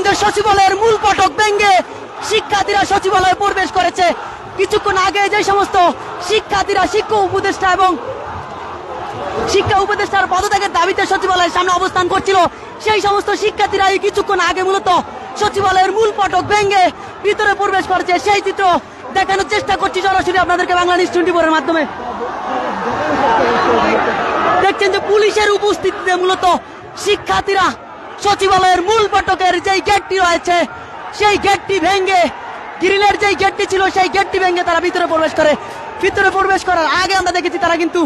যে সচিবালয়ের মূল ফটক ভেঙে শিক্ষার্থীরা সচিবালয়ে প্রবেশ করেছে। কিছুক্ষণ আগে যে সমস্ত শিক্ষার্থীরা শিক্ষা উপদেষ্টার পদত্যাগের দাবিতে সচিবালয়ের সামনে অবস্থান করছিল, সেই সমস্ত শিক্ষার্থীরা কিছুক্ষণ আগে মূলত সচিবালয়ের মূল ফটক ভেঙে ভিতরে প্রবেশ করেছে। সেই চিত্র দেখানোর চেষ্টা করছি সরাসরি আপনাদেরকে বাংলা নিউজ 24 এর মাধ্যমে। দেখছেন যে পুলিশের উপস্থিতিতে মূলত শিক্ষার্থীরা সচিবালয়ের মূল ফটকের যে গেটটি রয়েছে সেই গেটটি ভেঙে, গ্রিলের যে গেটটি ছিল সেই গেটটি ভেঙে তারা ভিতরে প্রবেশ করে। ভিতরে প্রবেশ করার আগে আমরা দেখেছি তারা কিন্তু,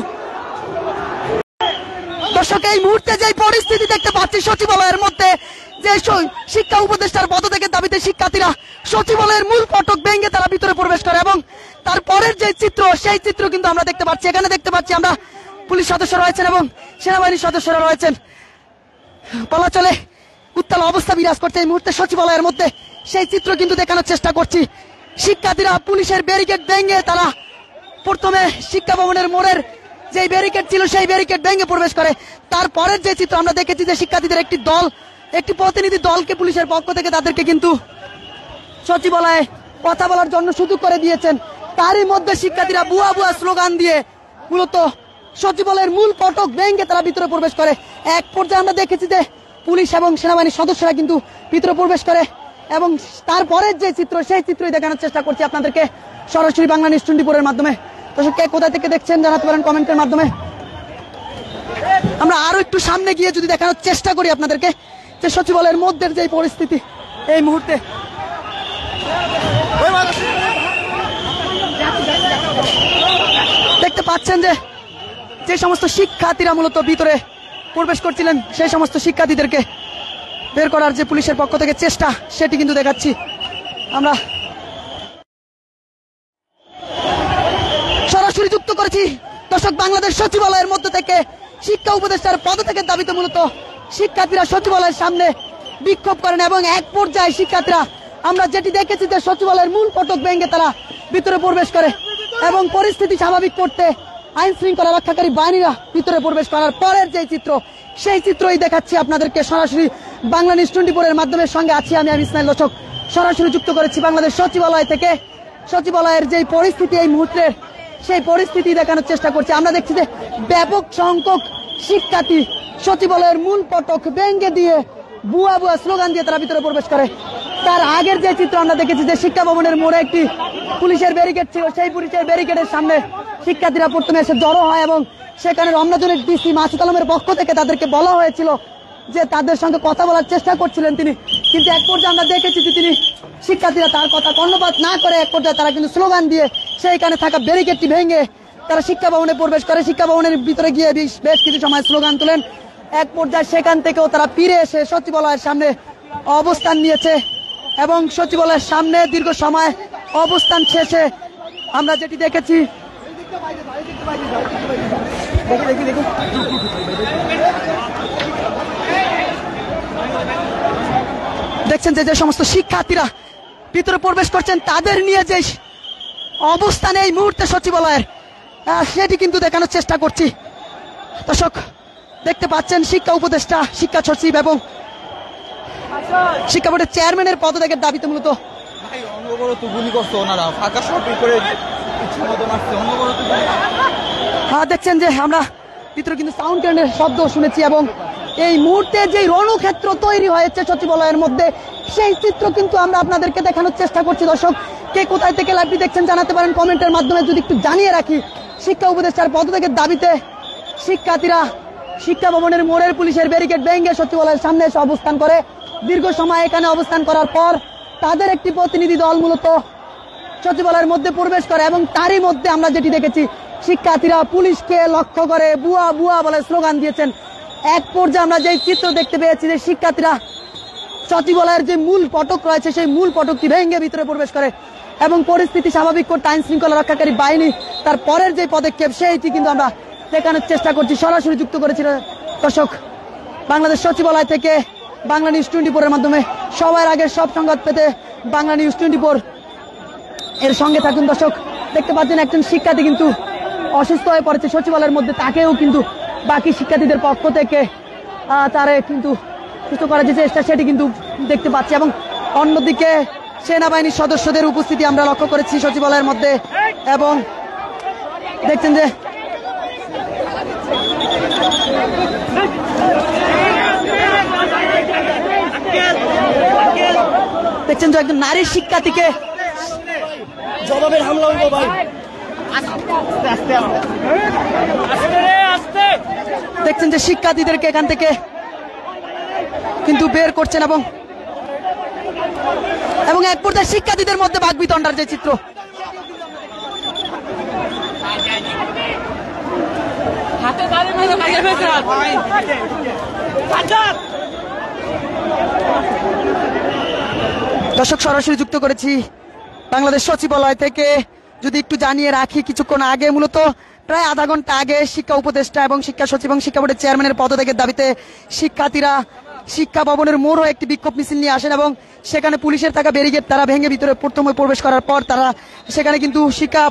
দর্শক এই মুহূর্তে যে পরিস্থিতি দেখতে পাচ্ছি সচিবালয়ের মধ্যে, যে শিক্ষা উপদেষ্টার পদত্যাগের দাবিতে শিক্ষার্থীরা সচিবালয়ের মূল ফটক ভেঙে তারা ভিতরে প্রবেশ করে এবং তারপরের যে চিত্র সেই চিত্র কিন্তু আমরা দেখতে পাচ্ছি। এখানে দেখতে পাচ্ছি আমরা পুলিশ সদস্য রয়েছেন এবং সেনাবাহিনীর সদস্যরা রয়েছেন। বলা চলে উত্তাল অবস্থা বিরাজ করছে এই মুহূর্তে সচিবালয়ের মধ্যে। সেই চিত্র কিন্তু দেখানোর চেষ্টা করছি। শিক্ষার্থীরা পুলিশের ব্যারিকেড ভেঙে তারা প্রথমে শিক্ষা ভবনের মোড়ের যে ব্যারিকেড ছিল সেই ব্যারিকেড ভেঙে প্রবেশ করে। তারপরের যে চিত্র আমরা দেখেছি যে শিক্ষার্থীদের একটি প্রতিনিধি দলকে পুলিশের পক্ষ থেকে তাদেরকে কিন্তু সচিবালয়ে কথা বলার জন্য সুযোগ করে দিয়েছেন। তারই মধ্যে শিক্ষার্থীরা বুয়া বুয়া স্লোগান দিয়ে মূলত সচিবালয়ের মূল ফটক ভেঙে তারা ভিতরে প্রবেশ করে। এক পর্যায়ে আমরা দেখেছি যে পুলিশ এবং সেনাবাহিনীর সদস্যরা কিন্তু ভিতরে প্রবেশ করে এবং তারপরের যে চিত্র সেই চিত্রই দেখানোর চেষ্টা করছি আপনাদেরকে সরাসরি বাংলা নিউজ 24 এর মাধ্যমে। দর্শক কে কোথা থেকে দেখছেন জানাতে পারেন কমেন্টের মাধ্যমে। আমরা আরো একটু সামনে গিয়ে যদি দেখানোর চেষ্টা করি আপনাদেরকে যে সচিবালয়ের মধ্যে যে পরিস্থিতি এই মুহূর্তে, দেখতে পাচ্ছেন যে সমস্ত শিক্ষার্থীরা মূলত ভিতরে প্রবেশ করছিলেন সেই সমস্ত শিক্ষার্থীদেরকে বের করার যে পুলিশের পক্ষ থেকে চেষ্টা সেটি কিন্তু দেখাচ্ছি আমরা সরাসরি যুক্ত করেছি। দর্শক বাংলাদেশ সচিবালয়ের মধ্যে থেকে শিক্ষা উপদেষ্টার পদত্যাগের দাবিতে মূলত শিক্ষার্থীরা সচিবালয়ের সামনে বিক্ষোভ করেন এবং এক পর্যায়ে শিক্ষার্থীরা আমরা যেটি দেখেছি যে সচিবালয়ের মূল ফটক ভেঙে তারা ভিতরে প্রবেশ করে এবং পরিস্থিতি স্বাভাবিক করতে আইন শৃঙ্খলা রক্ষাকারী বাহিনীরা ভিতরে প্রবেশ করার পরের যে চিত্র সেই চিত্রই দেখাচ্ছি আপনাদেরকে সরাসরি বাংলা নিউজ 24 এর মাধ্যমে। সঙ্গে আছি আমি ইসমাইল। দর্শক সরাসরি যুক্ত করেছি বাংলাদেশ সচিবালয় থেকে। সচিবালয়ের যে পরিস্থিতি এই মুহূর্তে সেই পরিস্থিতি দেখানোর চেষ্টা করছি। আমরা দেখছি যে ব্যাপক সংখ্যক শিক্ষার্থী সচিবালয়ের মূল ফটক ভেঙে দিয়ে বুয়া বুয়া স্লোগান দিয়ে তারা ভিতরে প্রবেশ করে। তার আগের যে চিত্র আমরা দেখেছি যে শিক্ষা ভবনের মোড়ে একটি পুলিশের ব্যারিকেড ছিল, সেই পুলিশের ব্যারিকেডের সামনে শিক্ষার্থীরা প্রথমে এসে জড়ো হয় এবং সেখানে রমনাজনের ডিসি মাসুদ আলমের পক্ষ থেকে তাদেরকে বলা হয়েছিল যে তাদের সঙ্গে কথা বলার চেষ্টা করছিলেন তিনি, কিন্তু এক পর্যায়ে আমরা দেখেছি যে তিনি শিক্ষার্থীরা তার কথা কর্ণপাত না করে এক পর্যায়ে তারা কিন্তু স্লোগান দিয়ে সেইখানে থাকা ব্যারিকেডটি ভেঙে তারা শিক্ষা ভবনে প্রবেশ করে। শিক্ষা ভবনের ভিতরে গিয়ে বেশ কিছু সময় স্লোগান তোলেন। এক পর্যায়ে সেখান থেকেও তারা ফিরে এসে সচিবালয়ের সামনে অবস্থান নিয়েছে এবং সচিবালয়ের সামনে দীর্ঘ সময় অবস্থান শেষে আমরা যেটি দেখেছি দেখছেন যে সমস্ত শিক্ষার্থীরা ভিতরে প্রবেশ করছেন তাদের নিয়ে যে অবস্থানে এই মুহূর্তে সচিবালয়ের সেটি কিন্তু দেখানোর চেষ্টা করছি। দর্শক দেখতে পাচ্ছেন শিক্ষা উপদেষ্টা, শিক্ষা সচিব এবং শিক্ষা বোর্ডের চেয়ারম্যানের পদত্যাগের দাবিতে মূলত দেখছেন যে আমরা ভিতরে কিন্তু সাউন্ড ক্যানের শব্দ শুনেছি এবং এই মুহূর্তে যে রণক্ষেত্র তৈরি হয়েছে সচিবালয়ের মধ্যে সেই চিত্র কিন্তু আমরা আপনাদেরকে দেখানোর চেষ্টা করছি। দর্শক কে কোথায় থেকে লাইভটি দেখছেন জানাতে পারেন কমেন্টের মাধ্যমে। যদি একটু জানিয়ে রাখি শিক্ষা উপদেষ্টার পদত্যাগের দাবিতে শিক্ষার্থীরা শিক্ষা ভবনের মোড়ের পুলিশের ব্যারিকেড ভেঙে সচিবালয়ের সামনে এসে অবস্থান করে। দীর্ঘ সময় এখানে অবস্থান করার পর তাদের একটি প্রতিনিধি দল মূলত সচিবালয়ের মধ্যে প্রবেশ করে এবং তারই মধ্যে আমরা যেটি দেখেছি শিক্ষার্থীরা পুলিশকে লক্ষ্য করে বুয়া বুয়া বলে স্লোগান দিয়েছেন। এক পর্যায়ে আমরা যে চিত্র দেখতে পেয়েছি যে শিক্ষার্থীরা সচিবালয়ের যে মূল ফটক রয়েছে সেই মূল ফটকটি ভেঙে ভিতরে প্রবেশ করে এবং পরিস্থিতি স্বাভাবিক করতে আইন শৃঙ্খলা রক্ষাকারী বাহিনী তার পরের যে পদক্ষেপ সেইটি কিন্তু আমরা দেখানোর চেষ্টা করছি। সরাসরি যুক্ত করেছিল দর্শক বাংলাদেশ সচিবালয় থেকে বাংলা নিউজ 24 এর মাধ্যমে। সবার আগে সব সংবাদ পেতে বাংলা নিউজ 24 এর সঙ্গে থাকুন। দর্শক দেখতে পাচ্ছেন একজন শিক্ষার্থী কিন্তু অসুস্থ হয়ে পড়েছে সচিবালয়ের মধ্যে, তাকেও কিন্তু বাকি শিক্ষার্থীদের পক্ষ থেকে তারে কিন্তু সুস্থ করার যে চেষ্টা সেটি কিন্তু দেখতে পাচ্ছি, এবং অন্যদিকে সেনাবাহিনীর সদস্যদের উপস্থিতি আমরা লক্ষ্য করেছি সচিবালয়ের মধ্যে। এবং দেখছেন যে একজন নারী শিক্ষার্থীকে জবাবের হামলা হইব ভাই। দেখছেন যে শিক্ষার্থীদেরকে এখান থেকে কিন্তু বের করছেন, এবং এক পর্যায়ে শিক্ষার্থীদের মধ্যে বাকবিতণ্ডার যে চিত্র দর্শক সরাসরি যুক্ত করেছি বাংলাদেশ সচিবালয় থেকে। যদি একটু জানিয়ে রাখি, কিছুক্ষণ আগে মূলত প্রায় আধা ঘন্টা আগে শিক্ষা উপদেষ্টা এবং শিক্ষা সচিব এবং শিক্ষা বোর্ডের চেয়ারম্যানের পদত্যাগের দাবিতে শিক্ষার্থীরা শিক্ষা ভবনের মোড় একটি বিক্ষোভ মিছিল নিয়ে আসেন, এবং সেখানে পুলিশের থাকা ব্যারিকেড তারা ভেঙে ভিতরে প্রথমে প্রবেশ করার পর তারা সেখানে কিন্তু শিক্ষা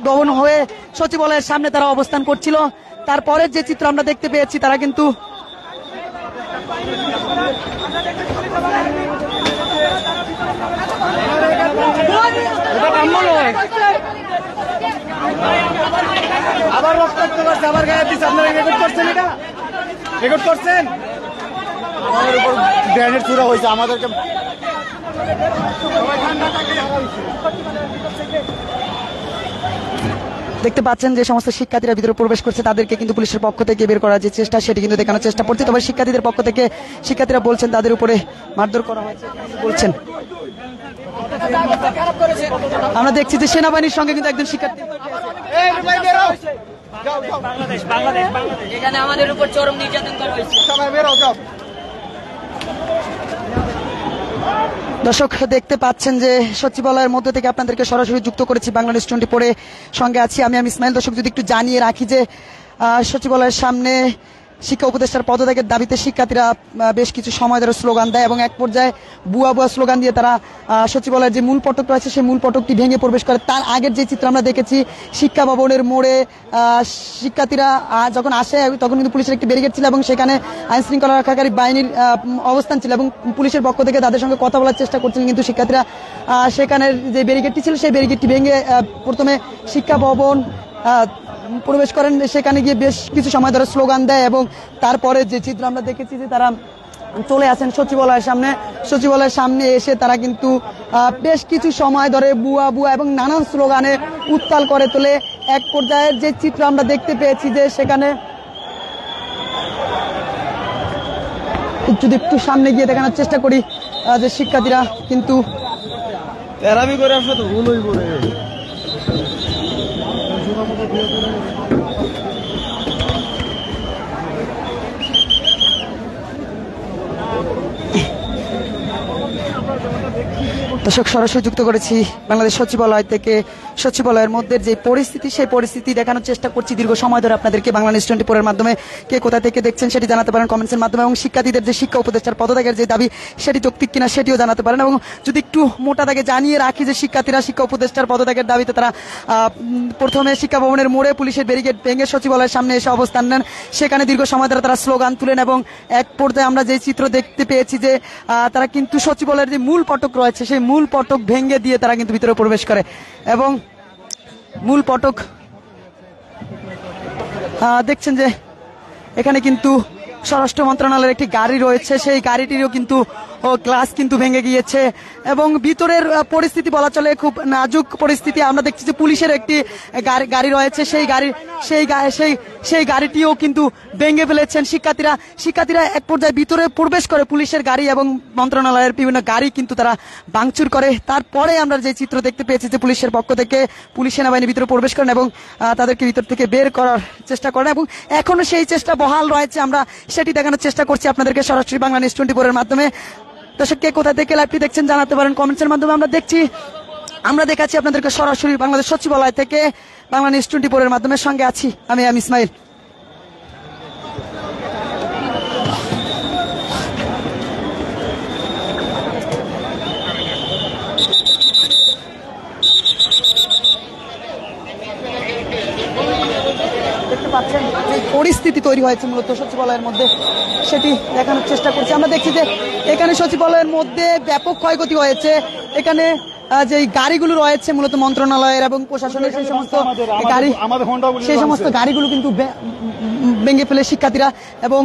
ভবন হয়ে সচিবালয়ের সামনে তারা অবস্থান করছিল। তারপরের যে চিত্র আমরা দেখতে পেয়েছি, তারা কিন্তু আবার রক্তাক্ত করছে, আবার গায়ে দিচ্ছে। আপনারা রেকর্ড করছেন? এটা রেকর্ড করছেন? আমাদের উপর গ্রেনেড ছুড়া হয়েছে আমাদেরকে। দেখতে পাচ্ছেন যে সমস্ত শিক্ষার্থীরা ভিতরে প্রবেশ করছে, তাদেরকে কিন্তু পুলিশের পক্ষ থেকে বের করার যে চেষ্টা সেটি কিন্তু দেখানোর চেষ্টা করছে। তবে শিক্ষার্থীদের পক্ষ থেকে শিক্ষার্থীরা বলছেন তাদের উপরে মারধর করা হয়েছে বলছেন। আমরা দেখছি যে সেনাবাহিনীর সঙ্গে কিন্তু একজন শিক্ষার্থী এখানে আমাদের উপর চরম নির্যাতন করা হয়েছে। দর্শক দেখতে পাচ্ছেন যে সচিবালয়ের মধ্যে থেকে আপনাদেরকে সরাসরি যুক্ত করেছি বাংলাদেশ 24 সঙ্গে আছি আমি ইসমাইল। দর্শক যদি একটু জানিয়ে রাখি যে সচিবালয়ের সামনে শিক্ষা উপদেষ্টার পদত্যাগের দাবিতে শিক্ষার্থীরা বেশ কিছু সময় ধরে স্লোগান দেয়, এবং এক পর্যায়ে বুয়া বুয়া স্লোগান দিয়ে তারা সচিবালয়ের যে মূল ফটক রয়েছে সেই মূল ফটকটি ভেঙে প্রবেশ করে। তার আগের যে চিত্র আমরা দেখেছি, শিক্ষা ভবনের মোড়ে শিক্ষার্থীরা যখন আসে তখন কিন্তু পুলিশের একটি ব্যারিকেড ছিল, এবং সেখানে আইন শৃঙ্খলা রক্ষাকারী বাহিনীর অবস্থান ছিল, এবং পুলিশের পক্ষ থেকে তাদের সঙ্গে কথা বলার চেষ্টা করছিলেন, কিন্তু শিক্ষার্থীরা সেখানের যে ব্যারিকেডটি ছিল সেই ব্যারিকেডটি ভেঙে প্রথমে শিক্ষা ভবন প্রবেশ করেন। সেখানে গিয়ে বেশ কিছু সময় ধরে স্লোগান দেয়, এবং তারপরে যে চিত্র আমরা দেখেছি যে তারা চলে আসেন সচিবালয়ের সামনে। সচিবালয়ের সামনে এসে তারা কিন্তু বেশ কিছু সময় ধরে বুয়া বুয়া এবং নানান স্লোগানে উত্তাল করে তোলে। এক পর্যায়ের যে চিত্র আমরা দেখতে পেয়েছি যে সেখানে যদি একটু সামনে গিয়ে দেখানোর চেষ্টা করি যে শিক্ষার্থীরা কিন্তু দর্শক সরাসরি যুক্ত করেছি বাংলাদেশ সচিবালয় থেকে। সচিবালয়ের মধ্যে যে পরিস্থিতি সেই পরিস্থিতি দেখানোর চেষ্টা করছি দীর্ঘ সময় ধরে আপনাদেরকে বাংলাদেশ 24 মাধ্যমে। কে কোথা থেকে দেখছেন সেটি জানাতে পারেন কমেন্টসের মাধ্যমে, এবং শিক্ষার্থীদের যে শিক্ষা উপদেষ্টার পদত্যাগের যে দাবি সেটি যৌক্তিক কিনা সেটিও জানাতে পারেন। এবং যদি একটু মোটা দাগে জানিয়ে রাখি যে শিক্ষার্থীরা শিক্ষা উপদেষ্টার পদত্যাগের দাবিতে তারা প্রথমে শিক্ষা ভবনের মোড়ে পুলিশের ব্যারিকেড ভেঙে সচিবালয়ের সামনে এসে অবস্থান নেন। সেখানে দীর্ঘ সময় ধরে তারা স্লোগান তুলেন, এবং এক পর্যায়ে আমরা যে চিত্র দেখতে পেয়েছি যে তারা কিন্তু সচিবালয়ের যে মূল ফটক রয়েছে সেই মূল ফটক ভেঙে দিয়ে তারা কিন্তু ভিতরে প্রবেশ করে, এবং মূল ফটক দেখছেন যে এখানে কিন্তু স্বরাষ্ট্র মন্ত্রণালয়ের একটি গাড়ি রয়েছে, সেই গাড়িটিরও কিন্তু গ্লাস কিন্তু ভেঙে গিয়েছে, এবং ভিতরের পরিস্থিতি বলা চলে খুব নাজুক পরিস্থিতি। আমরা দেখছি যে পুলিশের একটি গাড়ি রয়েছে, সেই গাড়িটিও কিন্তু ভেঙে ফেলেছেন শিক্ষার্থীরা এক পর্যায়ে ভিতরে প্রবেশ করে পুলিশের গাড়ি এবং মন্ত্রণালয়ের বিভিন্ন গাড়ি কিন্তু তারা ভাঙচুর করে। তারপরে আমরা যে চিত্র দেখতে পেয়েছি যে পুলিশের পক্ষ থেকে পুলিশ সেনাবাহিনী ভিতরে প্রবেশ করেন এবং তাদেরকে ভিতর থেকে বের করার চেষ্টা করেন, এবং এখনো সেই চেষ্টা বহাল রয়েছে। আমরা সেটি দেখানোর চেষ্টা করছি আপনাদেরকে সরাসরি বাংলাদেশ 24 মাধ্যমে। দর্শক কে কোথা থেকে লাইভটি দেখছেন জানাতে পারেন কমেন্টসের মাধ্যমে। আমরা দেখাচ্ছি আপনাদেরকে সরাসরি বাংলাদেশ সচিবালয় থেকে বাংলাদেশ 24 মাধ্যমে। সঙ্গে আছি আমি ইসমাইল। দেখতে পাচ্ছেন যে পরিস্থিতি তৈরি হয়েছে মূলত সচিবালয়ের মধ্যে, সেটি দেখানোর চেষ্টা করছি। আমরা দেখছি যে এখানে সচিবালয়ের মধ্যে ব্যাপক ক্ষয়ক্ষতি হয়েছে। এখানে যে গাড়িগুলো রয়েছে মূলত মন্ত্রণালয়ের এবং প্রশাসনের সেই সমস্ত গাড়ি, সেই সমস্ত গাড়িগুলো কিন্তু ভেঙে ফেলে শিক্ষার্থীরা। এবং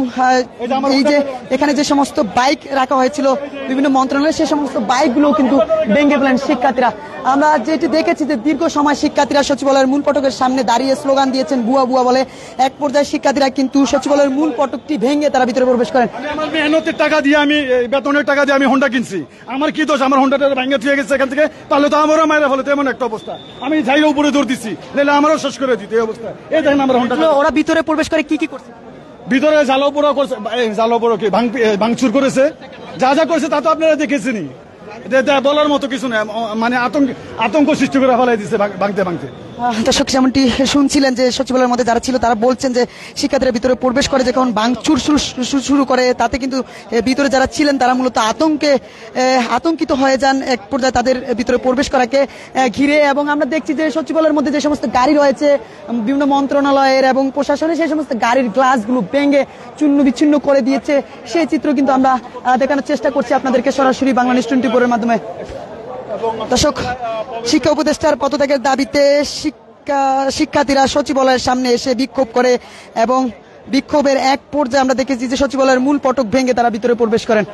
এই যে এখানে যে সমস্ত বাইক রাখা হয়েছিল বিভিন্ন মন্ত্রণালয়ে, সেই সমস্ত বাইকগুলো কিন্তু ভেঙে ফেলেন শিক্ষার্থীরা। আমরা যেটি দেখেছি যে দীর্ঘ সময় শিক্ষার্থীরা সচিবালয়ের মূল ফটকের সামনে দাঁড়িয়ে স্লোগান দিয়েছেন বুয়া বুয়া বলে। এক পর্যায়ে শিক্ষার্থীরা কিন্তু সচিবালয়ের মূল ফটকটি ভেঙে তারা ভিতরে প্রবেশ করেন। আমার মেহনতের টাকা দিয়ে আমি বেতনের টাকা দিয়ে আমি হোন্ডা কিনছি, আমার কি দোষ? আমার হোন্ডাটা ভেঙে থুয়ে গেছে এখান থেকে, তাহলে তো আমারও মায়েরা ফেলে এমন একটা অবস্থা। আমি যাই উপরে দৌড় দিচ্ছি, নাহলে আমারও শেষ করে দিতে এই অবস্থা। এই দেখেন আমার হোন্ডা। ওরা ভিতরে প্রবেশ করে কি করছে? ভিতরে জ্বালাও পোড়া করছে, জ্বালাও পোড়া কি ভাঙচুর করেছে, যা যা করছে তা তো আপনারা দেখেছেনই। বলার মতো কিছু না, মানে আতঙ্ক সৃষ্টি করে ফেলাই দিচ্ছে ভাঙতে ভাঙতে। দর্শক যেমনটি শুনছিলেন যে সচিবালয়ের মধ্যে যারা ছিল তারা বলছেন যে শিক্ষার্থীরা ভিতরে প্রবেশ করে যখন ভাঙচুর শুরু করে, তাতে কিন্তু ভিতরে যারা ছিলেন তারা মূলত আতঙ্কিত হয়ে যান এক পর্যায়ে তাদের ভিতরে প্রবেশ করাকে ঘিরে। এবং আমরা দেখছি যে সচিবালয়ের মধ্যে যে সমস্ত গাড়ি রয়েছে বিভিন্ন মন্ত্রণালয়ের এবং প্রশাসনের, সেই সমস্ত গাড়ির গ্লাসগুলো ভেঙে চূর্ণ বিচ্ছিন্ন করে দিয়েছে। সেই চিত্র কিন্তু আমরা দেখানোর চেষ্টা করছি আপনাদেরকে সরাসরি বাংলা নিউজ 24 এর মাধ্যমে। দর্শক, শিক্ষা উপদেষ্টার পদত্যাগের দাবিতে শিক্ষার্থীরা সচিবালয়ের সামনে এসে বিক্ষোভ করে এবং বিক্ষোভের এক পর্যায়ে আমরা দেখেছি যে সচিবালয়ের মূল ফটক ভেঙে তারা ভিতরে প্রবেশ করেন।